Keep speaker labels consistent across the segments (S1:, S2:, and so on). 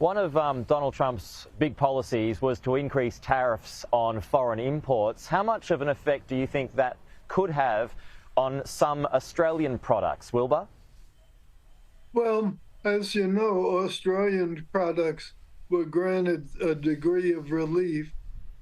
S1: One of Donald Trump's big policies was to increase tariffs on foreign imports. How much of an effect do you think that could have on some Australian products, Wilbur?
S2: Well, as you know, Australian products were granted a degree of relief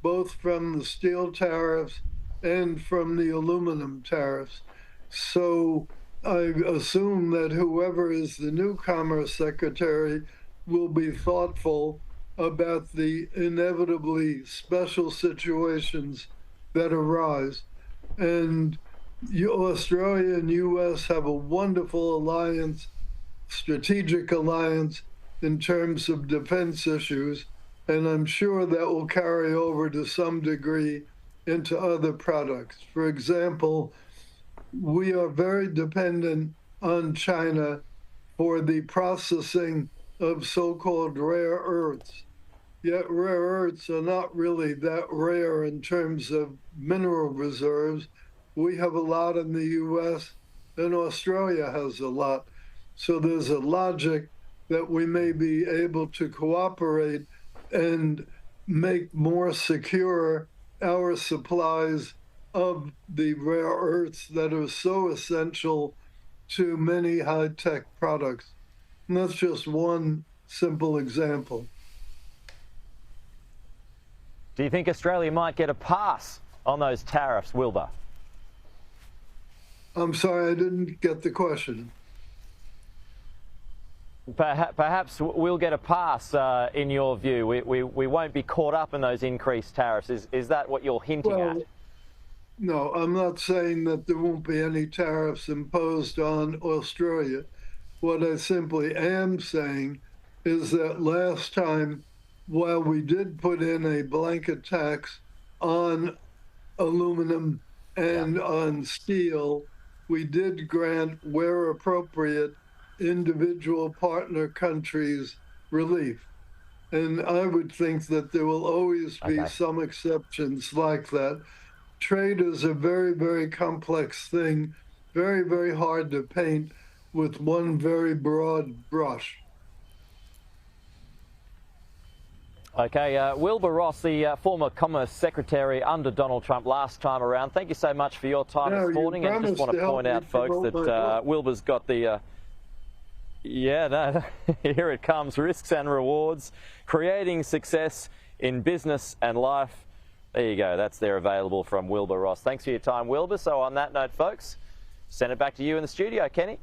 S2: both from the steel tariffs and from the aluminum tariffs. So I assume that whoever is the new Commerce Secretary will be thoughtful about the inevitably special situations that arise. And Australia and U.S. have a wonderful alliance, strategic alliance in terms of defense issues, and I'm sure that will carry over to some degree into other products. For example, we are very dependent on China for the processing of so-called rare earths. Yet rare earths are not really that rare in terms of mineral reserves. We have a lot in the U.S. and Australia has a lot. So there's a logic that we may be able to cooperate and make more secure our supplies of the rare earths that are so essential to many high-tech products. And that's just one simple example.
S1: Do you think Australia might get a pass on those tariffs, Wilbur?
S2: I'm sorry, I didn't get the question.
S1: Perhaps we'll get a pass, in your view. We won't be caught up in those increased tariffs. Is that what you're hinting at?
S2: No, I'm not saying that there won't be any tariffs imposed on Australia. What I simply am saying is that last time, while we did put in a blanket tax on aluminum and on steel, we did grant, where appropriate, individual partner countries relief. And I would think that there will always be some exceptions like that. Trade is a very, very complex thing, very, very hard to paint with one very broad brush.
S1: Okay, Wilbur Ross, the former Commerce Secretary under Donald Trump last time around. Thank you so much for your time this morning. And just want to point out, folks, that Wilbur's got the... here it comes. Risks and rewards, creating success in business and life. There you go. That's there available from Wilbur Ross. Thanks for your time, Wilbur. So on that note, folks, send it back to you in the studio, Kenny.